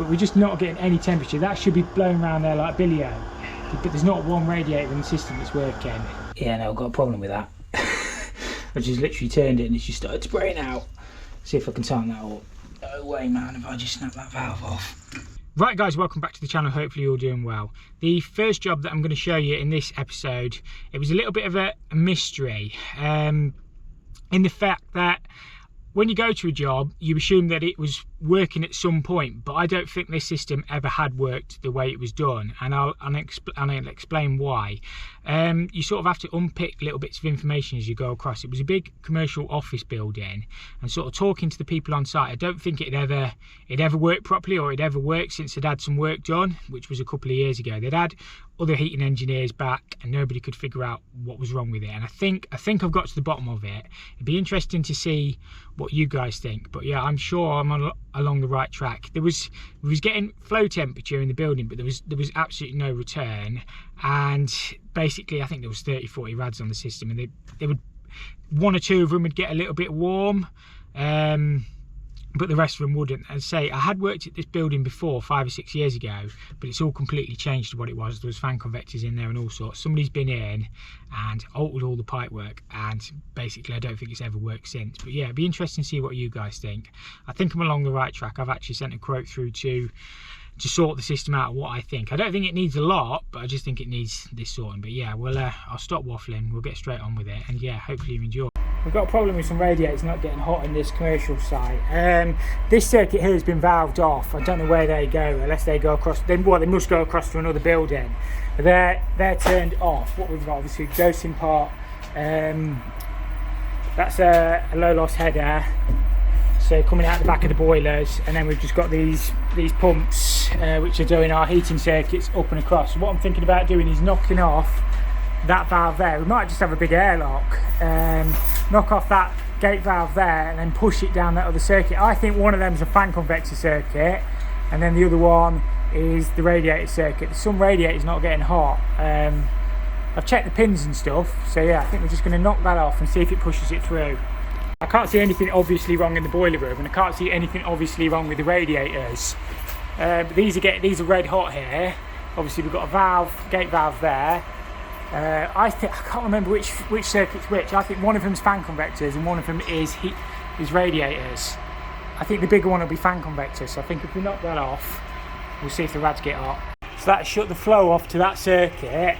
But we're just not getting any temperature. That should be blowing around there like billio. But there's not one radiator in the system that's working. Yeah, no, I've got a problem with that. I just literally turned it and it's just started spraying out. See if I can tighten that up. No way, man, if I just snap that valve off. Right guys, welcome back to the channel. Hopefully you're all doing well. The first job that I'm going to show you in this episode, it was a little bit of a mystery. In the fact that when you go to a job, you assume that it was working at some point, but I don't think this system ever had worked the way it was done, and I'll explain why. You sort of have to unpick little bits of information as you go across. It was a big commercial office building, and sort of talking to the people on site, I don't think it ever worked properly, or it ever worked since it had some work done, which was a couple of years ago. They'd had other heating engineers back and nobody could figure out what was wrong with it, and I think I've got to the bottom of it. It'd be interesting to see what you guys think, but yeah, I'm sure I'm along the right track. We was getting flow temperature in the building, but there was absolutely no return, and basically I think there was 30-40 rads on the system, and they would, one or two of them would get a little bit warm, but the rest of them wouldn't. And say, I had worked at this building before 5 or 6 years ago, but it's all completely changed to what it was. There was fan convectors in there and all sorts. Somebody's been in and altered all the pipe work, and basically I don't think it's ever worked since. But yeah, it'd be interesting to see what you guys think. I think I'm along the right track. I've actually sent a quote through to sort the system out of what I think. I don't think it needs a lot, but I just think it needs this sorting. But yeah, I'll stop waffling, we'll get straight on with it, and yeah, hopefully you enjoy. We've got a problem with some radiators not getting hot in this commercial site. This circuit here has been valved off. I don't know where they go, unless they go across. They must go across to another building. But they're turned off. What we've got, obviously, dosing part. That's a low loss header. So coming out the back of the boilers, and then we've just got these pumps which are doing our heating circuits up and across. So what I'm thinking about doing is knocking off that valve there. We might just have a big airlock, knock off that gate valve there and then push it down that other circuit. I think one of them is a fan convector circuit, and then the other one is the radiator circuit. Some radiators not getting hot. I've checked the pins and stuff, so yeah, I think we're just going to knock that off and see if it pushes it through. I can't see anything obviously wrong in the boiler room, and I can't see anything obviously wrong with the radiators. But these are red hot here. Obviously we've got a gate valve there. I can't remember which circuit's which. I think one of them's fan convectors and one of them is radiators. I think the bigger one will be fan convectors. So I think if we knock that off, we'll see if the rads get hot. So that shut the flow off to that circuit.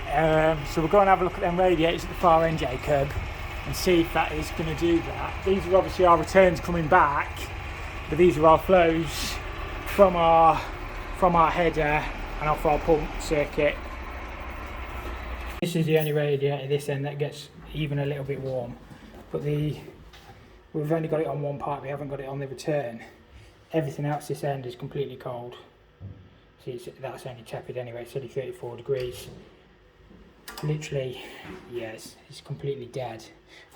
So we'll go and have a look at them radiators at the far end, Jacob, and see if that is going to do that. These are obviously our returns coming back, but these are our flows from our header and off our pump circuit. This is the only radiator this end that gets even a little bit warm, but we've only got it on one pipe, we haven't got it on the return. Everything else this end is completely cold. See, that's only tepid anyway, it's only 34 degrees. Literally, yes, it's completely dead.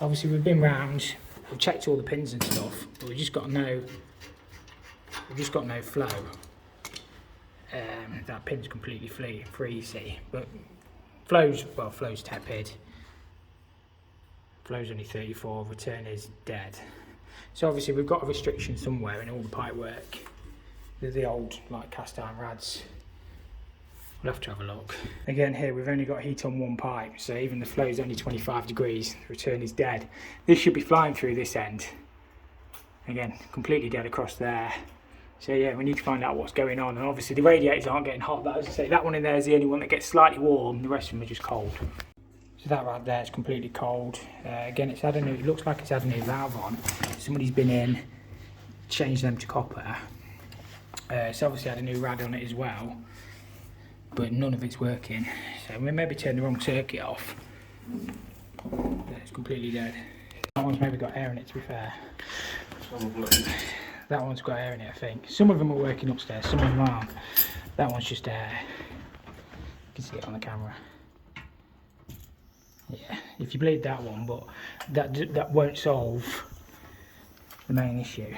Obviously we've been round, we've checked all the pins and stuff, but we've just got no flow. That pin's completely free, see, but flow's tepid. Flow's only 34, return is dead. So obviously we've got a restriction somewhere in all the pipe work. They're the old like cast iron rads. We'll have to have a look. Again here we've only got heat on one pipe, so even the flow's only 25 degrees, the return is dead. This should be flying through this end. Again, completely dead across there. So yeah, we need to find out what's going on, and obviously the radiators aren't getting hot. As I say, that one in there is the only one that gets slightly warm, the rest of them are just cold. So that right there is completely cold. Again, it looks like it's had a new valve on. Somebody's been in, changed them to copper. It's obviously had a new rad on it as well, but none of it's working. So we maybe turned the wrong circuit off. It's completely dead. That one's maybe got air in it, to be fair. That one's got air in it, I think. Some of them are working upstairs, some of them aren't. That one's just air. You can see it on the camera. Yeah, if you bleed that one, but that won't solve the main issue.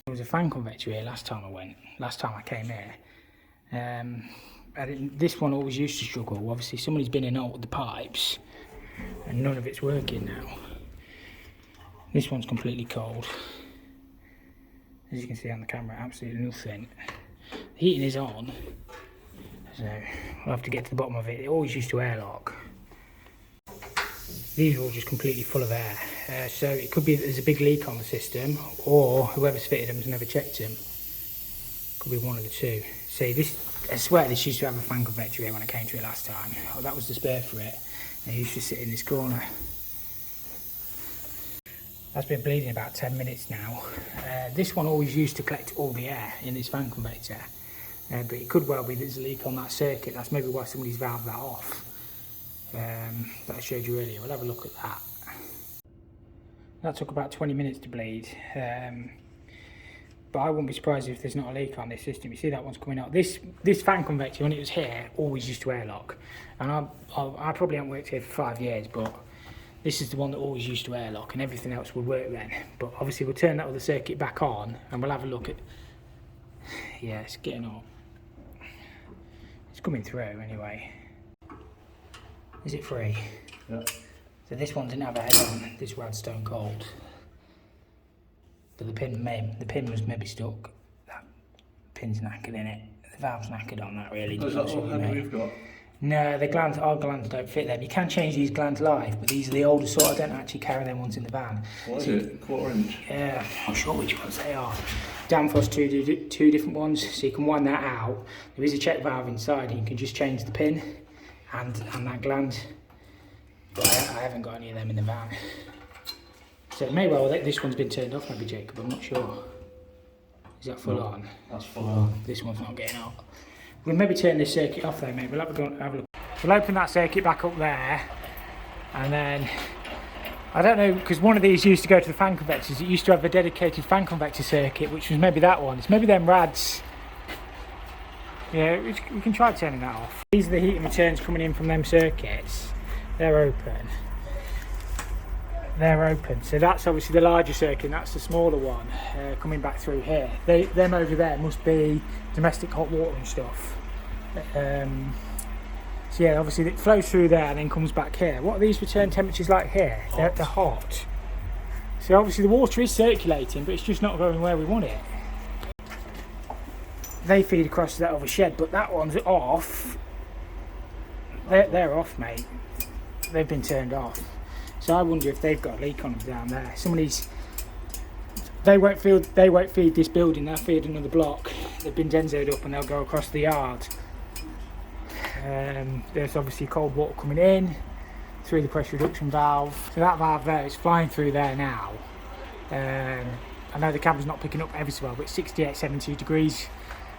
There was a fan convector here last time I came here. This one always used to struggle. Obviously somebody's been in all the pipes and none of it's working now. This one's completely cold. As you can see on the camera, absolutely nothing. The heating is on, so we'll have to get to the bottom of it. It always used to airlock. These are all just completely full of air, so it could be that there's a big leak on the system, or whoever's fitted them has never checked them. Could be one of the two. See, this, I swear this used to have a fan convector here when I came to it last time. Oh, that was the spare for it. And it used to sit in this corner. That's been bleeding about 10 minutes now. This one always used to collect all the air in this fan convector. But it could well be there's a leak on that circuit. That's maybe why somebody's valved that off. That I showed you earlier. We'll have a look at that. That took about 20 minutes to bleed. But I wouldn't be surprised if there's not a leak on this system. You see that one's coming out. This fan convector, when it was here, always used to airlock. And I probably haven't worked here for 5 years, but this is the one that always used to airlock, and everything else would work then. But obviously we'll turn that other circuit back on, and we'll have a look at... Yeah, it's getting on. It's coming through anyway. Is it free? Yeah. So this one didn't have a head on. This one had stone cold. But the pin was maybe stuck. That pin's knackered in it. The valve's knackered on that really. Is that all the head we've got? No, the glands, our glands don't fit them. You can change these glands live, but these are the older sort. I don't actually carry them ones in the van. What is it? 1/4 inch? Yeah, I'm not sure which ones they are. Grundfos two different ones, so you can wind that out. There is a check valve inside, and you can just change the pin and that gland. But I haven't got any of them in the van. So it may well that this one's been turned off, maybe, Jacob. I'm not sure. Is that full on? That's full on. This one's not getting up. We'll maybe turn this circuit off though, mate. We'll have a look. We'll open that circuit back up there, and then I don't know, because one of these used to go to the fan convectors. It used to have a dedicated fan convector circuit, which was maybe that one. It's maybe them rads. Yeah, we can try turning that off. These are the heating returns coming in from them circuits. They're open. They're open. So that's obviously the larger circuit, and that's the smaller one coming back through here. Them over there must be domestic hot water and stuff. So yeah, obviously it flows through there and then comes back here. What are these return temperatures like here? They're hot. So obviously the water is circulating, but it's just not going where we want it. They feed across to that other shed, but that one's off. They're off, mate. They've been turned off. So I wonder if they've got a leak on them down there. Some of these, they won't feed this building. They'll feed another block. They've been denzoed up and they'll go across the yard. There's obviously cold water coming in through the pressure reduction valve. So that valve there is flying through there now. I know the camera's not picking up ever so well, but it's 68, 72 degrees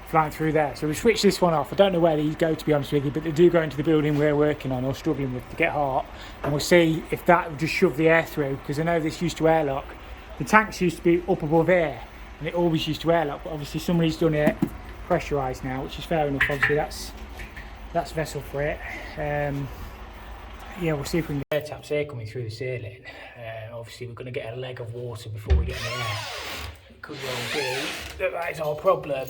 flying through there. So we switched this one off. I don't know where these go, to be honest with you, but they do go into the building we're working on or struggling with to get hot. And we'll see if that will just shove the air through, because I know this used to airlock. The tanks used to be up above here, and it always used to airlock, but obviously somebody's done it pressurised now, which is fair enough. Obviously that's vessel for it. Yeah, we'll see if we can get air taps here coming through the ceiling. Obviously we're going to get a leg of water before we get in the air. It could well be that is our problem.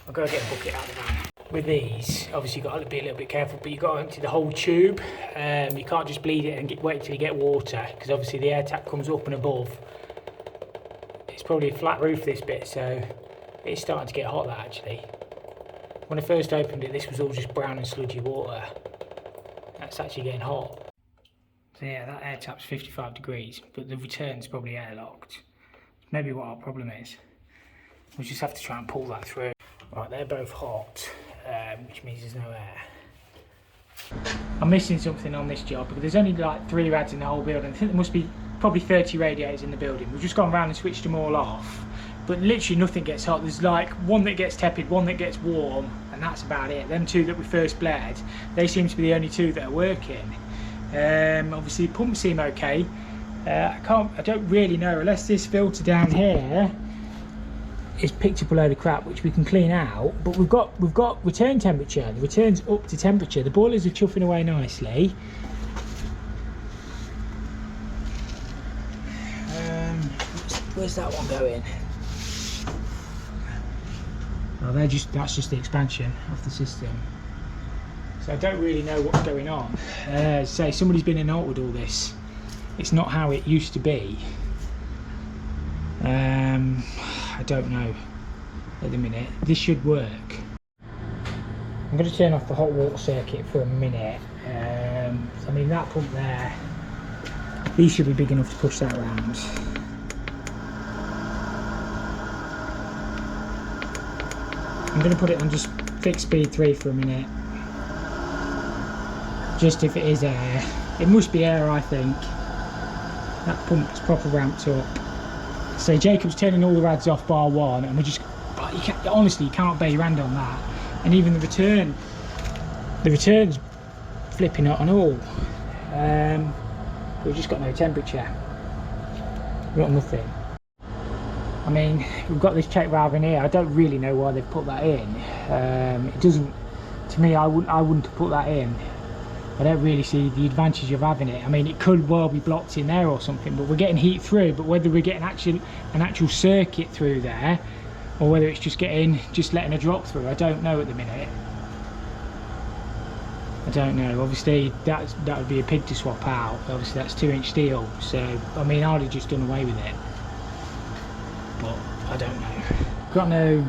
I've got to get a bucket out of the van. With these, obviously you've got to be a little bit careful, but you've got to empty the whole tube. You can't just bleed it and wait till you get water, because obviously the air tap comes up and above. It's probably a flat roof, this bit, so it's starting to get hot, that actually. When I first opened it, this was all just brown and sludgy water. That's actually getting hot. So yeah, that air tap's 55 degrees, but the return's probably airlocked. Maybe what our problem is. We'll just have to try and pull that through. Right, they're both hot, which means there's no air. I'm missing something on this job, because there's only like 3 rads in the whole building. I think there must be probably 30 radiators in the building. We've just gone around and switched them all off, but literally nothing gets hot. There's like one that gets tepid, one that gets warm, and that's about it. Them 2 that we first bled, they seem to be the only 2 that are working. Obviously pumps seem okay. I don't really know, unless this filter down here is picked up a load of crap, which we can clean out. But we've got return temperature. The return's up to temperature. The boilers are chuffing away nicely. Where's that one going? Oh, that's just the expansion of the system. So I don't really know what's going on. Say somebody's been in and out with all this. It's not how it used to be. I don't know. at the minute. This should work. I'm going to turn off the hot water circuit for a minute. I mean, that pump there, these should be big enough to push that around. I'm going to put it on just fixed speed 3 for a minute. Just if it is air. It must be air, I think. That pump's proper ramped up. So Jacob's turning all the rads off bar 1, and we're just, honestly, you can't bear your hand on that. And even the return's flipping it on all. We've just got no temperature. We've got nothing. I mean, we've got this check valve in here. I don't really know why they've put that in. It doesn't, to me, I wouldn't have put that in. I don't really see the advantage of having it. I mean, it could well be blocked in there or something, but we're getting heat through. But whether we're getting an actual circuit through there, or whether it's just letting a drop through, I don't know at the minute. I don't know. Obviously, that would be a pig to swap out. Obviously, that's 2-inch steel. So, I mean, I'd have just done away with it. But I don't know. Got no.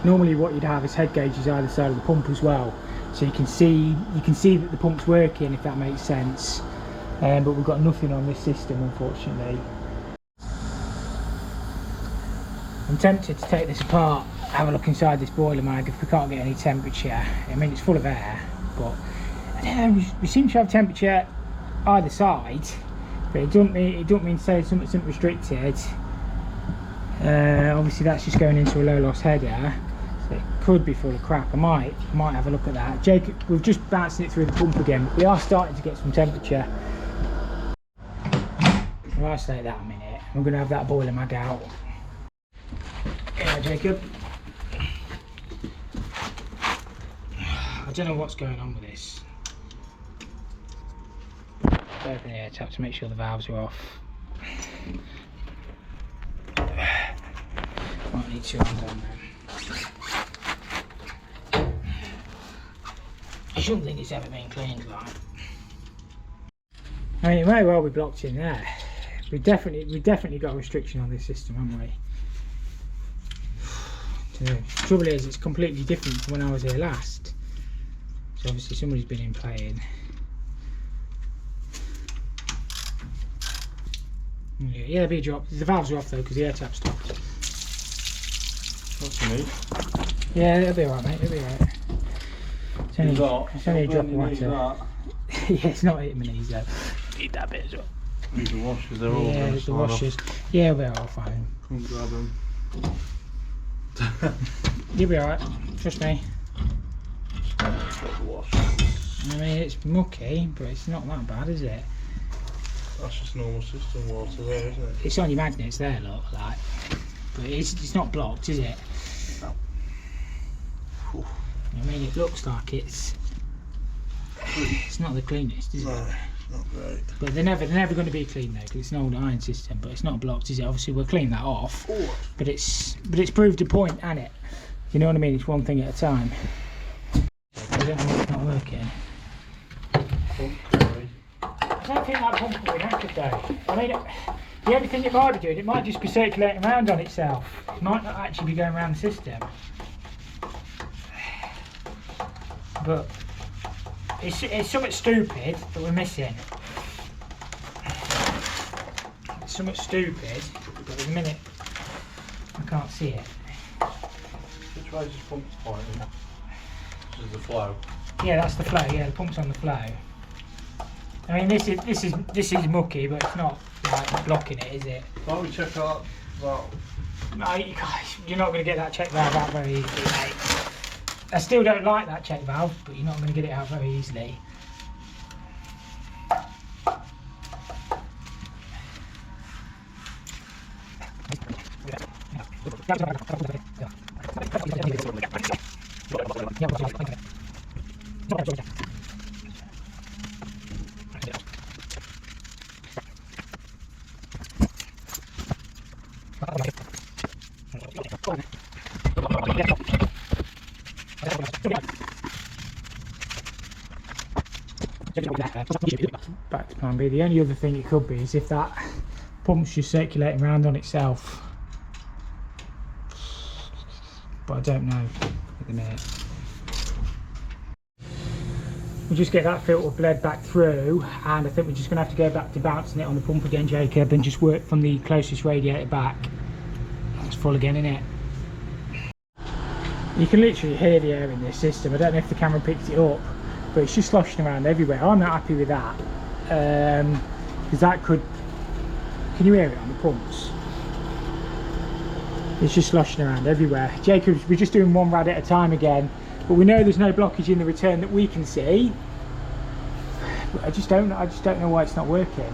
Normally, what you'd have is head gauges either side of the pump as well, so you can see that the pump's working, if that makes sense. But we've got nothing on this system, unfortunately. I'm tempted to take this apart, have a look inside this boiler mag if we can't get any temperature. I mean, it's full of air, but I don't know, we seem to have temperature either side, but it don't mean to say something's restricted. Obviously that's just going into a low loss header, so it could be full of crap. I might have a look at that. Jacob, we've just bounced it through the pump again, but we are starting to get some temperature. I'll isolate that a minute. I'm going to have that boiler mag out. Yeah, Jacob. I don't know what's going on with this. Open the air tap to make sure the valves are off. Might need 2 hands on them. I shouldn't think it's ever been cleaned like. I mean, it may well be blocked in there. We've definitely got a restriction on this system, haven't we? The trouble is, it's completely different from when I was here last. So obviously somebody's been in playing. Yeah, there'll be a drop. The valves are off though because the air tap stopped. What's the need? Yeah, it'll be alright, mate. It'll be alright. It's only a drop of water. Yeah, it's not hitting my knees though. Need that bit as well. Need the washers, they're all yeah, the washers. Yeah, we'll be all fine. Come grab them. You'll be alright, trust me. The washers. I mean, it's mucky, but it's not that bad, is it? That's just normal system water there, isn't it? It's on your magnets there, look, like. But it's not blocked, is it? No. I mean, it looks like it's not the cleanest, is it? No, not great. But they're never going to be clean though, because it's an old iron system. But it's not blocked, is it? Obviously, we'll clean that off. Oh. But it's proved a point, hasn't it? You know what I mean? It's one thing at a time. I don't know why it's not working. I don't think that pump will be knackered though. I mean, the only thing it might be doing, it might just be circulating around on itself. It might not actually be going around the system. But it's something stupid that we're missing. It's something stupid, but at the minute I can't see it. Which way is this pump pointing? This is the flow. Yeah, that's the flow. Yeah, the pump's on the flow. I mean, this is mucky, but it's not like blocking it, is it? Why don't we check out valve? No, you're not going to get that check valve out very easily, mate. I still don't like that check valve, but you're not going to get it out very easily. Back to plan B. The only other thing it could be is if that pump's just circulating around on itself. don't know at the minute. We'll just get that filter bled back through, and I think we're just going to have to go back to bouncing it on the pump again, Jacob, and just work from the closest radiator back. It's full again, isn't it? You can literally hear the air in this system. I don't know if the camera picks it up, but it's just sloshing around everywhere. I'm not happy with that, because that could... Can you hear it on the pumps? It's just sloshing around everywhere. Jacob, we're just doing one rad at a time again. But we know there's no blockage in the return that we can see. But I just don't know why it's not working.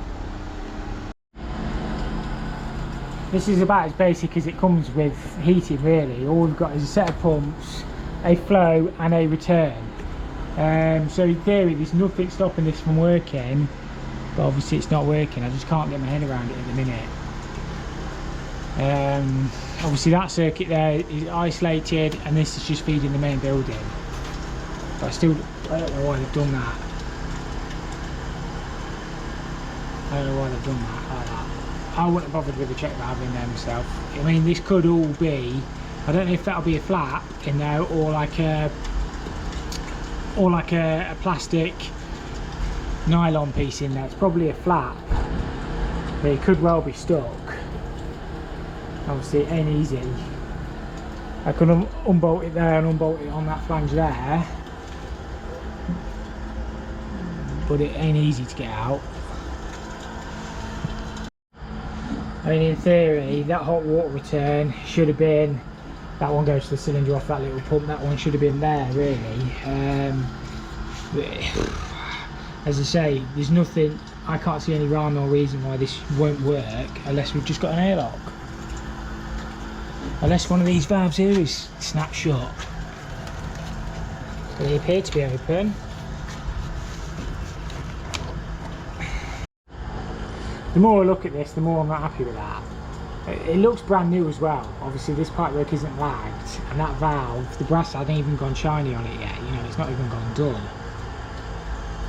This is about as basic as it comes with heating, really. All we've got is a set of pumps, a flow and a return. So in theory there's nothing stopping this from working, but obviously it's not working. I just can't get my head around it at the minute. Obviously that circuit there is isolated, and this is just feeding the main building. But I don't know why they've done that. I don't know why they've done that like that. I wouldn't have bothered with the check valve in there myself. I mean, this could all be, I don't know if that'll be a flap in there or like a plastic nylon piece in there. It's probably a flap, but it could well be stuck. Obviously it ain't easy. I could unbolt it there and unbolt it on that flange there, but it ain't easy to get out. I mean, in theory that hot water return should have been, that one goes to the cylinder off that little pump, that one should have been there really. As I say, there's nothing, I can't see any rhyme or reason why this won't work unless we've just got an airlock. Unless one of these valves here is snapped shut. They appear to be open. The more I look at this, the more I'm not happy with that. It looks brand new as well. Obviously this pipework isn't lagged, and that valve, the brass hasn't even gone shiny on it yet. You know, it's not even gone dull.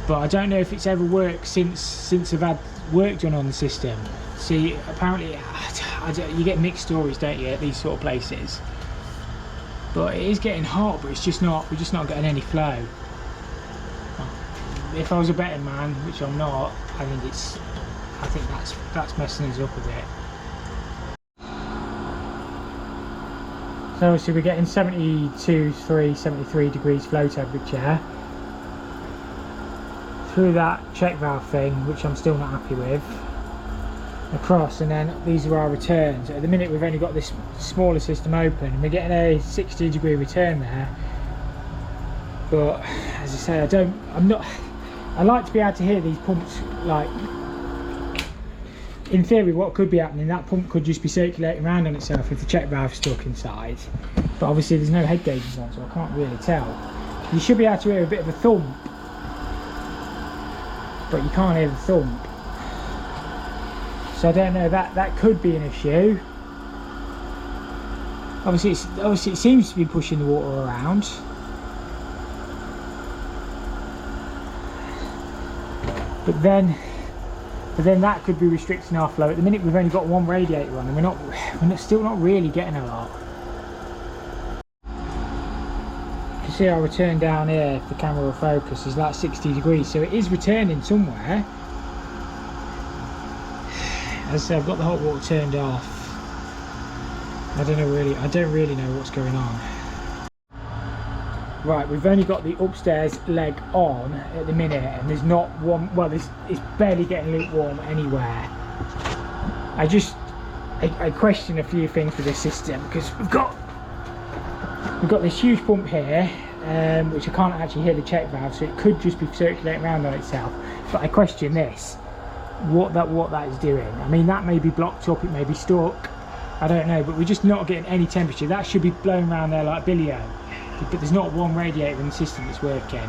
But I don't know if it's ever worked since I've had work done on the system. See, apparently you get mixed stories, don't you, at these sort of places. But it is getting hot, but it's just not, we're just not getting any flow. If I was a betting man, which I'm not, I think that's messing us up a bit. So obviously we're getting 73 degrees flow temperature through that check valve thing, which I'm still not happy with, across, and then these are our returns. At the minute we've only got this smaller system open and we're getting a 60 degree return there, but as I say, I like to be able to hear these pumps. Like, in theory what could be happening, that pump could just be circulating around on itself if the check valve's stuck inside, but obviously there's no head gauges on, so I can't really tell. You should be able to hear a bit of a thump, but you can't hear the thump. So I don't know, that could be an issue. Obviously it seems to be pushing the water around. But then that could be restricting our flow. At the minute we've only got one radiator on, and we're still not really getting a lot. You can see our return down here, if the camera will focus, is like 60 degrees, so it is returning somewhere. As I say, I've got the hot water turned off. I don't really know what's going on. Right, we've only got the upstairs leg on at the minute, and there's not one, well, it's barely getting lukewarm anywhere. I question a few things with this system, because we've got this huge pump here, which I can't actually hear the check valve, so it could just be circulating around on itself. But I question this, what that is doing. I mean, that may be blocked up, it may be stuck, I don't know, but we're just not getting any temperature. That should be blowing around there like billio, but there's not one radiator in the system that's working.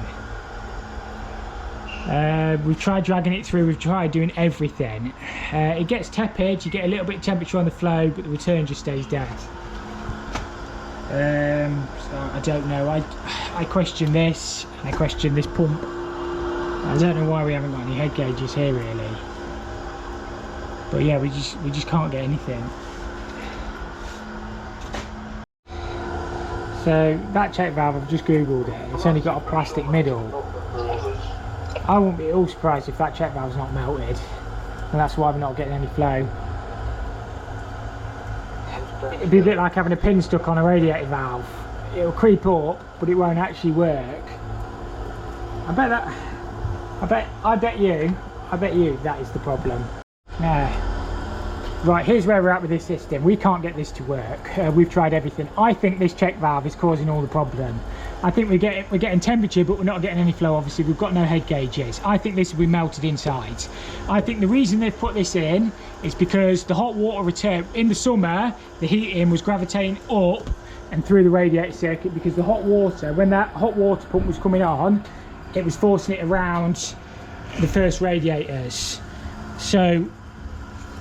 We've tried dragging it through, we've tried doing everything. It gets tepid, you get a little bit of temperature on the flow, but the return just stays dead. So I don't know, I question this, and I question this pump. I don't know why we haven't got any head gauges here really, but yeah, we just can't get anything. So that check valve, I've just googled it, it's only got a plastic middle. I wouldn't be at all surprised if that check valve's not melted, and that's why we're not getting any flow. It'd be a bit like having a pin stuck on a radiator valve. It'll creep up, but it won't actually work. I bet you that is the problem. Right, here's where we're at with this system. We can't get this to work. We've tried everything. I think this check valve is causing all the problem. I think we're getting temperature, but we're not getting any flow. Obviously, we've got no head gauges. I think this will be melted inside. I think the reason they've put this in is because the hot water return in the summer, the heating was gravitating up and through the radiator circuit, because the hot water, when that hot water pump was coming on, it was forcing it around the first radiators. So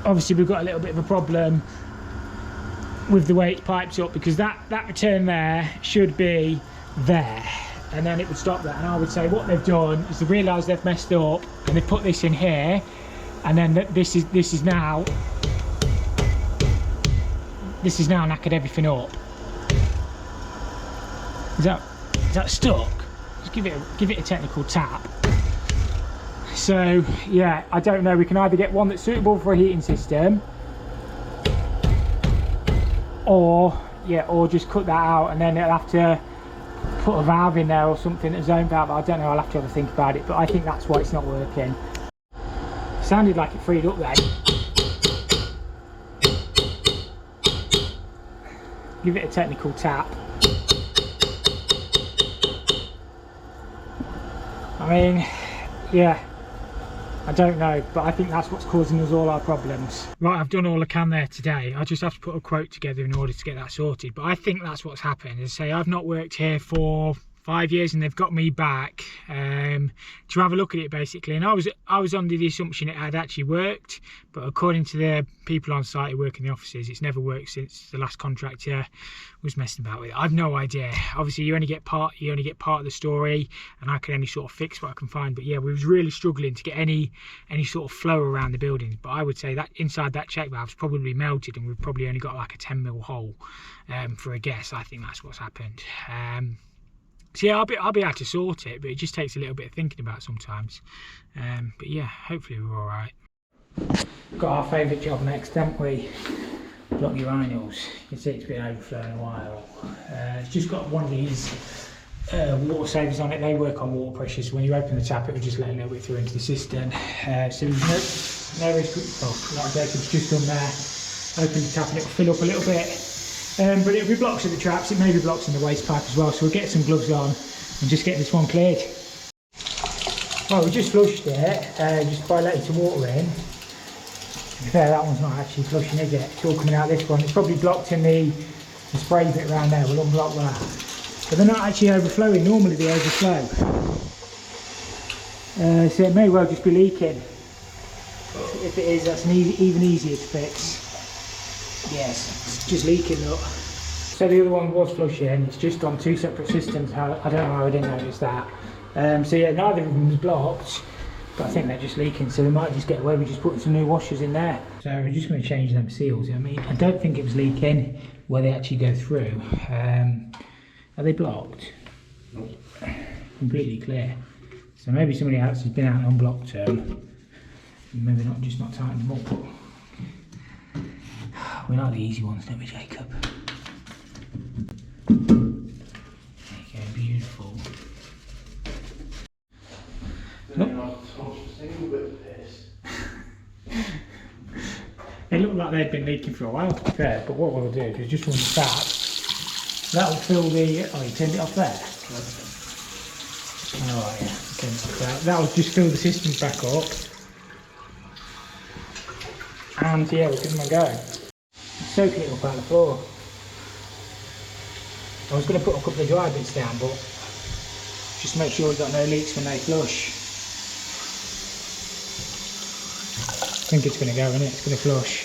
obviously we've got a little bit of a problem with the way it's piped up, because that return there should be there, and then it would stop that. And I would say what they've done is they've realised they've messed up and they've put this in here, and then this is now knackered everything up. Is that stuck? Just give it a technical tap. So yeah, I don't know, we can either get one that's suitable for a heating system, or just cut that out, and then it'll have to put a valve in there or something, a zone valve. I don't know, I'll have to have a think about it, but I think that's why it's not working. Sounded like it freed up then. Give it a technical tap. I mean, yeah, I don't know, but I think that's what's causing us all our problems. Right, I've done all I can there today. I just have to put a quote together in order to get that sorted. But I think that's what's happened. As I say, I've not worked here for 5 years, and they've got me back to have a look at it basically. And I was under the assumption it had actually worked, but according to the people on site who work in the offices, it's never worked since the last contractor was messing about with it. I've no idea. Obviously you only get part of the story, and I can only sort of fix what I can find. But yeah, we was really struggling to get any sort of flow around the building. But I would say that inside that check valve's probably melted, and we've probably only got like a 10mm hole for a guess. I think that's what's happened. So yeah, I'll be able to sort it, but it just takes a little bit of thinking about sometimes. But yeah, hopefully we're all right. Got our favourite job next, haven't we? Block urinals. You can see it's been overflowing a while. It's just got one of these water savers on it. They work on water pressure, so when you open the tap, it will just let a little bit through into the cistern. So there's no risk. Oh, like Jacob's just done there. Open the tap and it will fill up a little bit. But it'll be blocks at the traps, it may be blocks in the waste pipe as well, so we'll get some gloves on and just get this one cleared. Well, we just flushed it, just by letting some water in. To be fair, that one's not actually flushing, is it? It's all coming out this one. It's probably blocked in the spray bit around there. We'll unblock that. But they're not actually overflowing. Normally they overflow. So it may well just be leaking. If it is, that's even easier to fix. Yes, it's just leaking up. So the other one was flushing, it's just on two separate systems. I don't know how I didn't notice that. So yeah, neither of them was blocked, but I think they're just leaking, so we might just get away with just putting some new washers in there. So we're just going to change them seals. I mean, I don't think it was leaking where they actually go through. Are they blocked? Nope. Completely clear. So maybe somebody else has been out and unblocked them. Maybe not tightened them up. We like the easy ones, don't we, Jacob? There you go, beautiful. Look. It looked like they'd been leaking for a while, to be fair, but what we'll do is just run the tap. That'll fill the... Oh, you turned it off there? Oh, yeah, turned it off there. That'll just fill the systems back up. And yeah, we'll give them a go. Soaking it up out the floor. I was going to put a couple of dry bits down, but just make sure we've got no leaks when they flush. I think it's going to go, isn't it? It's going to flush.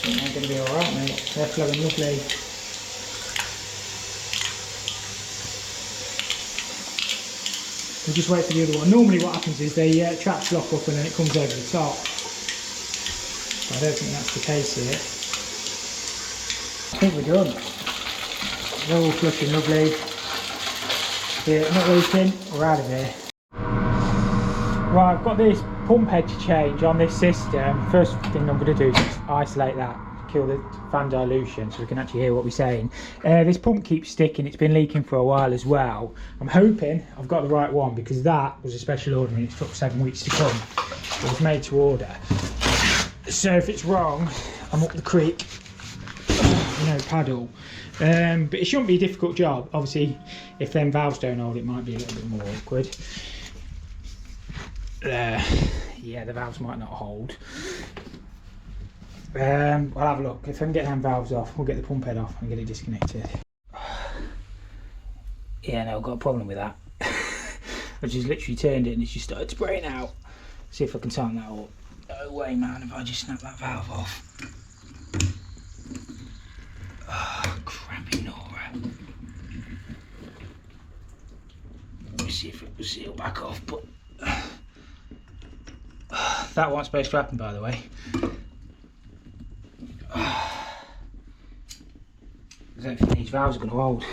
They're going to be alright, mate. They're flowing lovely. We'll just wait for the other one. Normally what happens is the traps lock up and then it comes over the top. But I don't think that's the case here. think we're done. They're all flushing lovely. Yeah, not leaking, we're out of here. Right, I've got this pump head to change on this system. First thing I'm going to do is just isolate that, kill the fan dilution so we can actually hear what we're saying. This pump keeps sticking, it's been leaking for a while as well. I'm hoping I've got the right one because that was a special order and it took 7 weeks to come. It was made to order. So if it's wrong, I'm up the creek. No paddle. But it shouldn't be a difficult job. Obviously, if them valves don't hold, it might be a little bit more awkward. Yeah, the valves might not hold. I'll have a look. If I can get them valves off, we'll get the pump head off and get it disconnected. Yeah, no, I've got a problem with that. I just literally turned it and it's just started spraying out. See if I can tighten that up. No way, man, if I just snap that valve off. Oh, crappy Nora. Let me see if it will seal back off, but that wasn't supposed to happen, by the way. I don't think these valves are going to hold.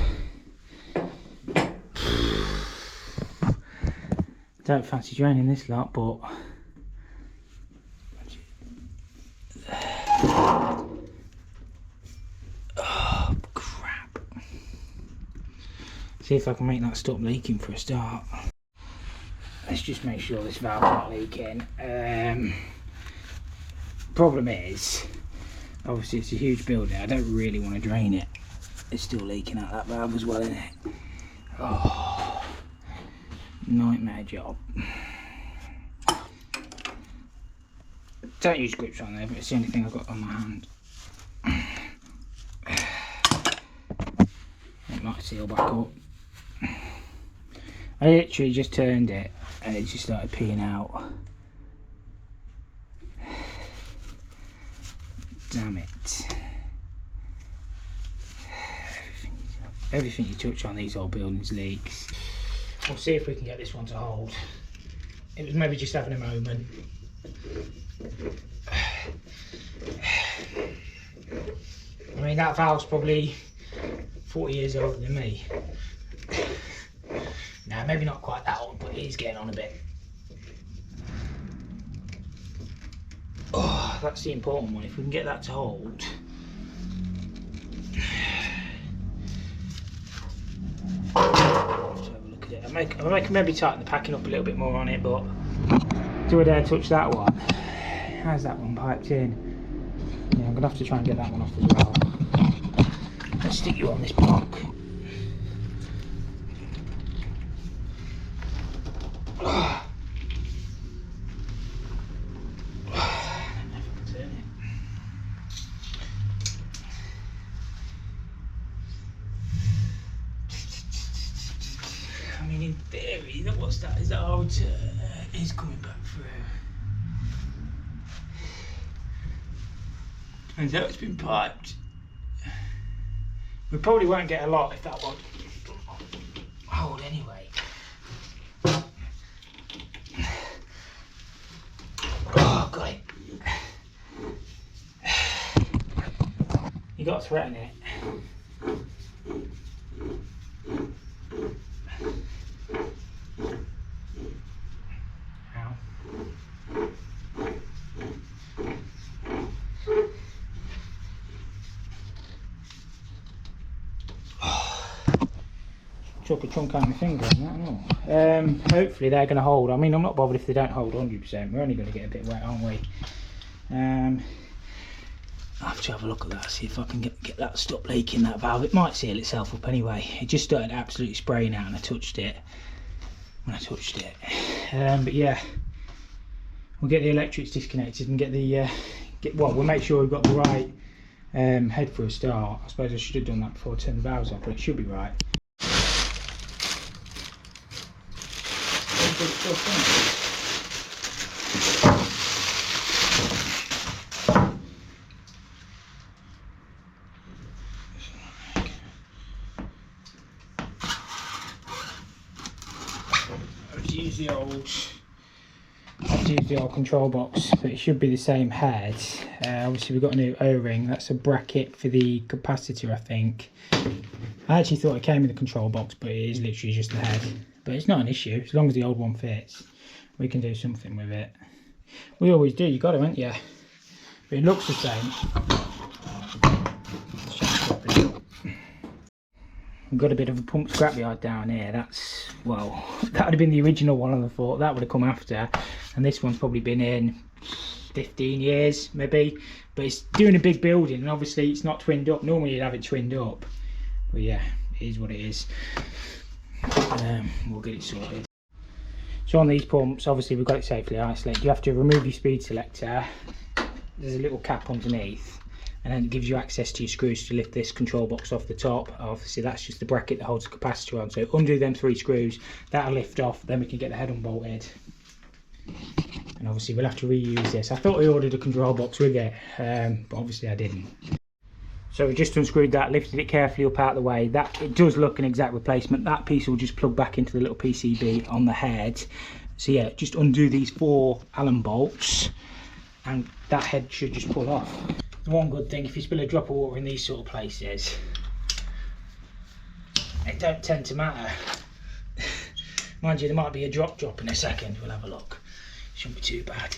Don't fancy draining this lot, but oh crap. See if I can make that stop leaking for a start. Let's just make sure this valve's not leaking. Problem is, obviously it's a huge building, I don't really want to drain it. It's still leaking out that valve as well, isn't it? Oh, nightmare job. Don't use grips on there, but it's the only thing I've got on my hand. It might seal back up. I literally just turned it and it just started peeing out. Damn it. Everything you touch on these old buildings leaks. We'll see if we can get this one to hold. It was maybe just having a moment. I mean, that valve's probably 40 years older than me. No, maybe not quite that old, but he's getting on a bit. Oh, that's the important one. If we can get that to hold. Let's have a look at it. I'll maybe tighten the packing up a little bit more on it, but do I dare touch that one? How's that one piped in? Yeah, I'm gonna have to try and get that one off as well. Let's stick you on this block. I mean, in theory, what's that? Is that our return? Is coming back through. Depends how it's been piped. We probably won't get a lot if that one hold anyway. Oh, got it. You got to threaten it. Chuck a chunk out my finger on that, no. Hopefully they're going to hold. I mean, I'm not bothered if they don't hold 100%. We're only going to get a bit wet, aren't we? I'll have to have a look at that, see if I can get that stop leaking, that valve. It might seal itself up anyway. It just started absolutely spraying out and I touched it. When I touched it. But yeah, we'll get the electrics disconnected and get the... we'll make sure we've got the right head for a start. I suppose I should have done that before I turned the valves on, but it should be right. Let's use the old just use the old control box, but it should be the same head. Obviously we've got a new O-ring, that's a bracket for the capacitor I think. I actually thought it came in the control box, but it is literally just the head. But it's not an issue, as long as the old one fits, we can do something with it. We always do, you got to, haven't you? But it looks the same. We've got a bit of a pump scrapyard down here. That's, well, that would have been the original one on the thought. That would have come after. And this one's probably been in 15 years, maybe. But it's doing a big building, and obviously it's not twinned up. Normally you'd have it twinned up. But yeah, it is what it is. We'll get it sorted. So on these pumps, obviously we've got it safely isolated. You have to remove your speed selector. There's a little cap underneath, and then it gives you access to your screws to lift this control box off the top. Obviously that's just the bracket that holds the capacitor on. So undo them 3 screws, that'll lift off, then we can get the head unbolted. And obviously we'll have to reuse this. I thought I ordered a control box with it, but obviously I didn't. So we just unscrewed that, lifted it carefully up out of the way. That, it does look an exact replacement. That piece will just plug back into the little PCB on the head. So yeah, just undo these 4 Allen bolts and that head should just pull off. The one good thing, if you spill a drop of water in these sort of places, it don't tend to matter. Mind you, there might be a drop in a second. We'll have a look. Shouldn't be too bad.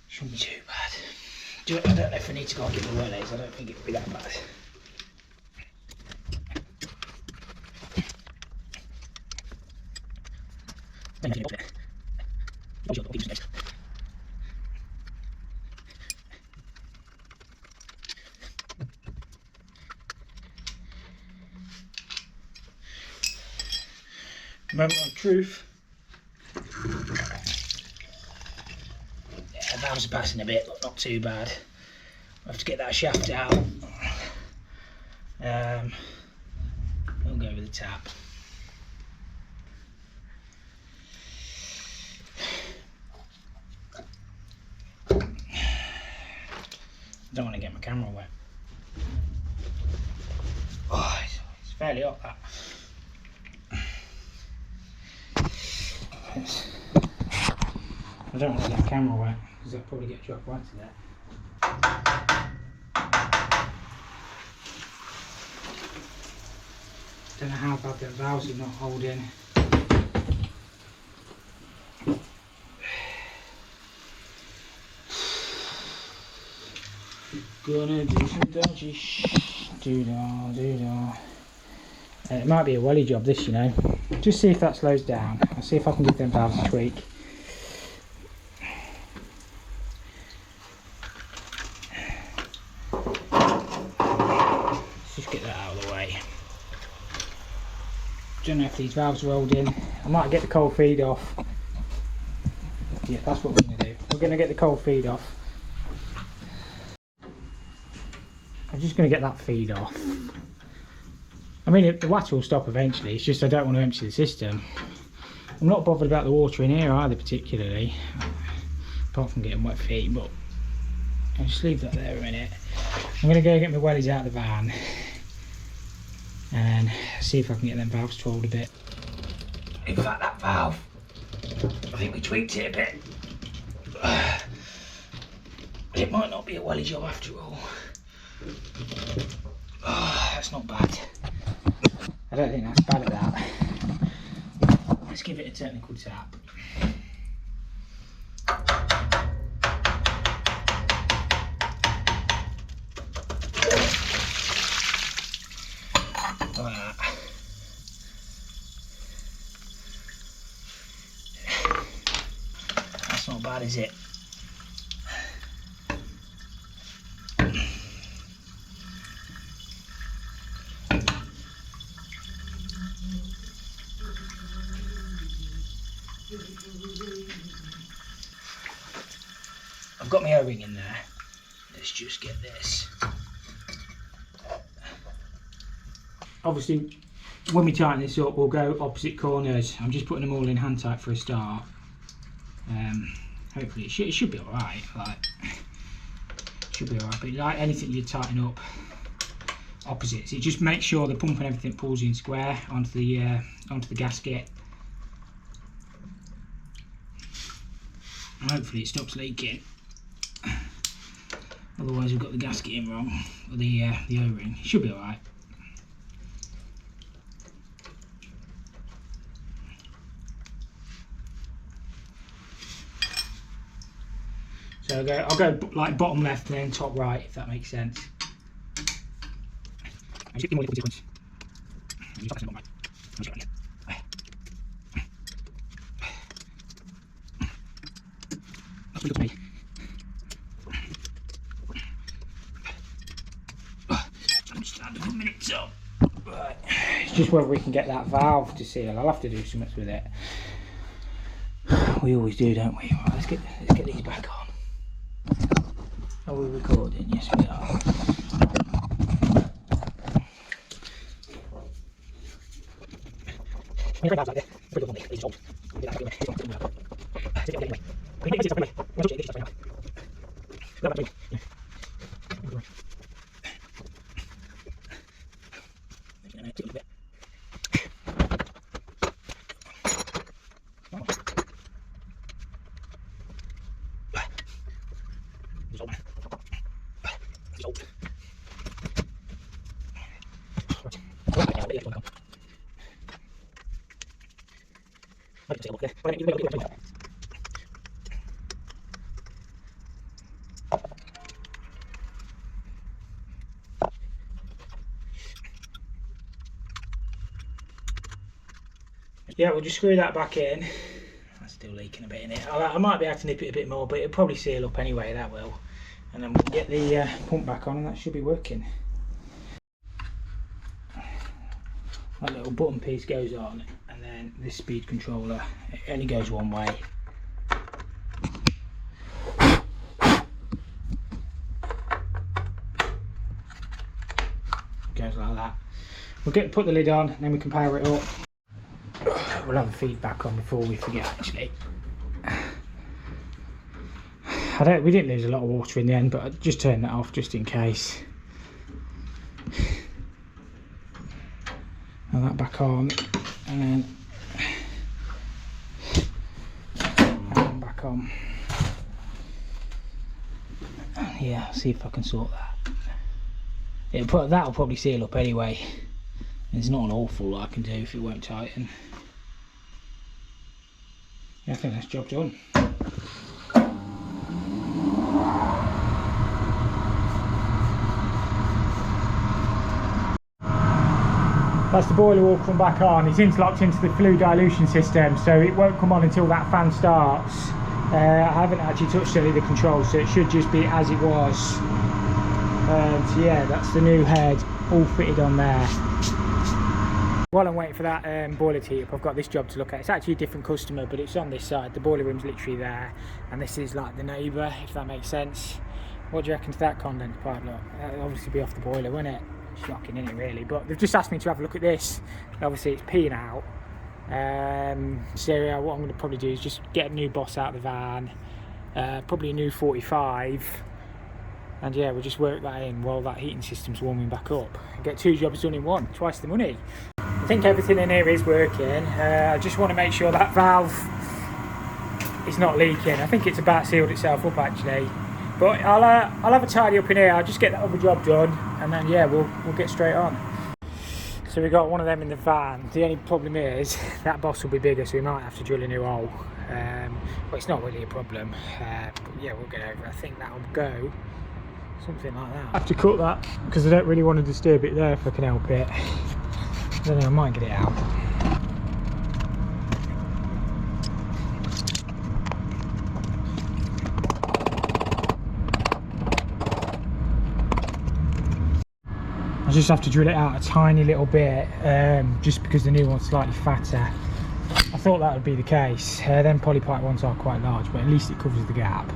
Shouldn't be too bad. I don't know if I need to go and get the wellies. I don't think it'll be that bad. Moment of truth. Yeah, valves are passing a bit, but not too bad. We'll have to get that shaft out. We'll go with the tap. I don't want to get my camera wet. Oh, it's fairly hot, that. I don't want to get the camera wet because I'll probably get dropped right to there. Don't know how bad the valves are not holding. Gonna do some dodgy doo-dah. It might be a welly job this, you know. Just see if that slows down. I'll see if I can give them valves a tweak. Let's just get that out of the way. Don't know if these valves are rolled in. I might get the cold feed off. Yeah, that's what we're going to do. We're going to get the cold feed off. I'm just going to get that feed off. I mean, the water will stop eventually, it's just I don't want to empty the system. I'm not bothered about the water in here either particularly, apart from getting wet feet, but I'll just leave that there a minute. I'm going to go get my wellies out of the van and see if I can get them valves to hold a bit. In fact, that valve, I think we tweaked it a bit. It might not be a welly job after all. Oh, that's not bad. I don't think that's bad at that. Let's give it a technical tap. Like that. That's not bad, is it? I've got my O-ring in there. Let's just get this. Obviously, when we tighten this up, we'll go opposite corners. I'm just putting them all in hand tight for a start. Hopefully, it should be alright. Like, should be alright. But like anything you tighten up, opposites. It just makes sure the pump and everything pulls in square onto the gasket. And hopefully it stops leaking. Otherwise we've got the gasket in wrong, or the O-ring. It should be alright. So I'll go like bottom left and then top right, if that makes sense. Right. It's just whether we can get that valve to seal. I'll have to do something with it. We always do, don't we? Right, let's get these back on. Are we recording? Yes, we are. Yeah, we'll just screw that back in. That's still leaking a bit in it. I might be able to nip it a bit more, but it'll probably seal up anyway, that will. And then we'll get the pump back on and that should be working. That little button piece goes on, and then this speed controller, it only goes one way. It goes like that. We'll put the lid on and then we can power it up. We'll have the feedback on before we forget actually. We didn't lose a lot of water in the end, but I just turned that off just in case. And that back on, and then back on. Yeah, I'll see if I can sort that. That'll probably seal up anyway. There's not an awful lot I can do if it won't tighten. Yeah, I think that's job done. That's the boiler will come back on. It's interlocked into the fluid dilution system, so it won't come on until that fan starts. I haven't actually touched any of the controls, so it should just be as it was. So yeah, that's the new head all fitted on there. While I'm waiting for that boiler to heat up, I've got this job to look at. It's actually a different customer, but it's on this side. The boiler room's literally there, and this is like the neighbour, if that makes sense. What do you reckon to that condenser pipe look? That'll obviously be off the boiler, won't it? Shocking, isn't it, really? But they've just asked me to have a look at this. Obviously it's peeing out. So yeah, what I'm going to probably do is just get a new boss out of the van, probably a new 45, and yeah, we'll just work that in while that heating system's warming back up and get two jobs done in one, twice the money. I think everything in here is working. I just want to make sure that valve is not leaking. I think it's about sealed itself up actually. But I'll have a tidy up in here. I'll just get that other job done, and then yeah, we'll get straight on. So we got one of them in the van. The only problem is that boss will be bigger, so we might have to drill a new hole. But it's not really a problem. But yeah, we'll get over it. I think that'll go something like that. I have to cut that because I don't really want to disturb it there if I can help it. I don't know, I might get it out. I just have to drill it out a tiny little bit, just because the new one's slightly fatter. I thought that would be the case. Them polypipe ones are quite large, but at least it covers the gap.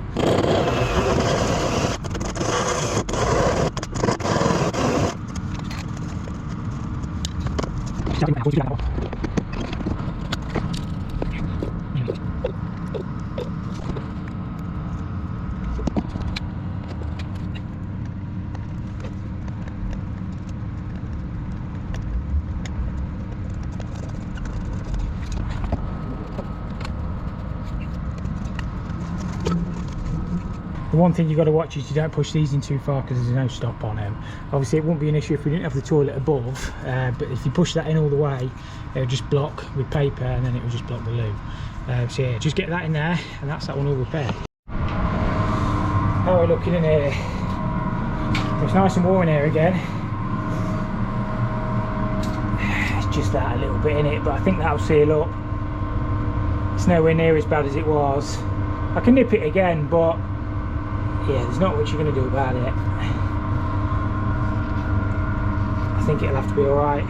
The one thing you've got to watch is you don't push these in too far because there's no stop on them. Obviously it wouldn't be an issue if we didn't have the toilet above, but if you push that in all the way, it would just block with paper and then it would just block the loo. So yeah, just get that in there and that's that one all repaired. How are we looking in here? It's nice and warm in here again. It's just that a little bit in it, but I think that'll seal up. It's nowhere near as bad as it was. I can nip it again, but yeah, there's not much you're going to do about it. I think it'll have to be alright.